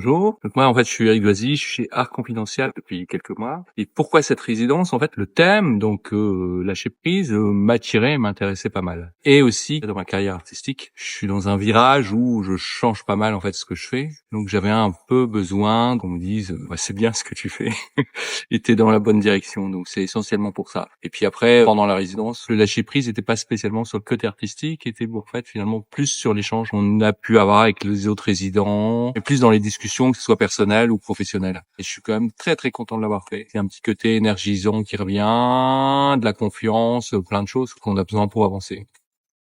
Bonjour, donc moi en fait je suis Eric Doisy, je suis chez Art Confidentiel depuis quelques mois. Et pourquoi cette résidence? En fait le thème, donc lâcher prise, m'attirait, m'intéressait pas mal. Et aussi dans ma carrière artistique, je suis dans un virage où je change pas mal en fait ce que je fais. Donc j'avais un peu besoin qu'on me dise ouais, c'est bien ce que tu fais et t'es dans la bonne direction. Donc c'est essentiellement pour ça. Et puis après pendant la résidence, le lâcher prise n'était pas spécialement sur le côté artistique, était en fait finalement plus sur l'échange qu'on a pu avoir avec les autres résidents, et plus dans les discussions, que ce soit personnel ou professionnel. Et je suis quand même très très content de l'avoir fait. C'est un petit côté énergisant qui revient, de la confiance, plein de choses qu'on a besoin pour avancer.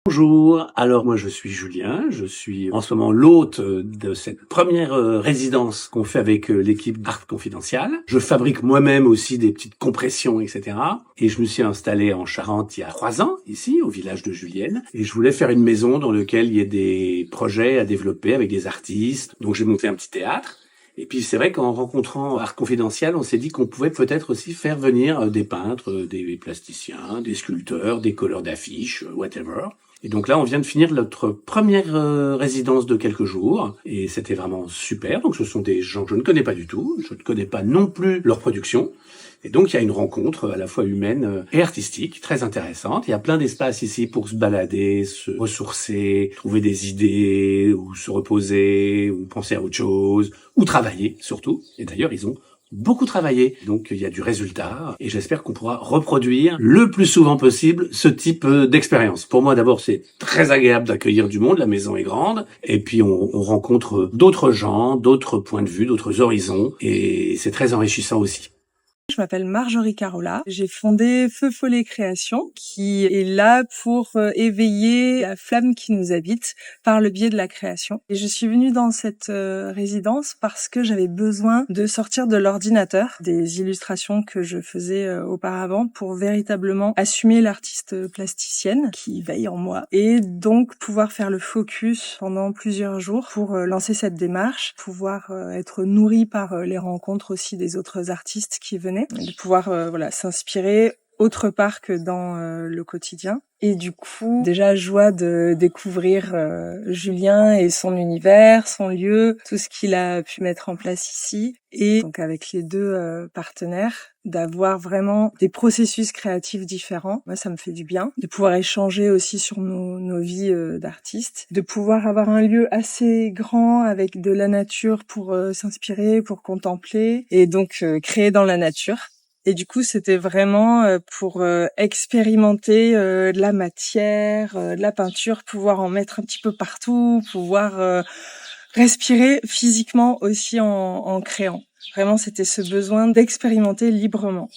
Bonjour, alors moi je suis Julien, je suis en ce moment l'hôte de cette première résidence qu'on fait avec l'équipe d'Art Confidential. Je fabrique moi-même aussi des petites compressions, etc. Et je me suis installé en Charente il y a 3 ans, ici, au village de Julienne. Et je voulais faire une maison dans laquelle il y ait des projets à développer avec des artistes. Donc j'ai monté un petit théâtre. Et puis c'est vrai qu'en rencontrant Art Confidential, on s'est dit qu'on pouvait peut-être aussi faire venir des peintres, des plasticiens, des sculpteurs, des colleurs d'affiches, whatever. Et donc là, on vient de finir notre première résidence de quelques jours, et c'était vraiment super. Donc ce sont des gens que je ne connais pas du tout, je ne connais pas non plus leur production. Et donc il y a une rencontre à la fois humaine et artistique, très intéressante. Il y a plein d'espaces ici pour se balader, se ressourcer, trouver des idées, ou se reposer, ou penser à autre chose, ou travailler surtout. Et d'ailleurs, ils ont beaucoup travaillé. Donc il y a du résultat et j'espère qu'on pourra reproduire le plus souvent possible ce type d'expérience. Pour moi d'abord c'est très agréable d'accueillir du monde, la maison est grande et puis on rencontre d'autres gens, d'autres points de vue, d'autres horizons et c'est très enrichissant aussi. Je m'appelle Marjorie Carola. J'ai fondé Feu Follet Création, qui est là pour éveiller la flamme qui nous habite par le biais de la création. Et je suis venue dans cette résidence parce que j'avais besoin de sortir de l'ordinateur des illustrations que je faisais auparavant pour véritablement assumer l'artiste plasticienne qui veille en moi et donc pouvoir faire le focus pendant plusieurs jours pour lancer cette démarche, pouvoir être nourrie par les rencontres aussi des autres artistes qui venaient, de pouvoir s'inspirer autre part que dans le quotidien. Et du coup, déjà joie de découvrir Julien et son univers, son lieu, tout ce qu'il a pu mettre en place ici. Et donc avec les deux partenaires, d'avoir vraiment des processus créatifs différents. Moi, ça me fait du bien. De pouvoir échanger aussi sur nos vies d'artistes. De pouvoir avoir un lieu assez grand avec de la nature pour s'inspirer, pour contempler. Et donc créer dans la nature. Et du coup, c'était vraiment pour expérimenter de la matière, de la peinture, pouvoir en mettre un petit peu partout, pouvoir respirer physiquement aussi en créant. Vraiment, c'était ce besoin d'expérimenter librement.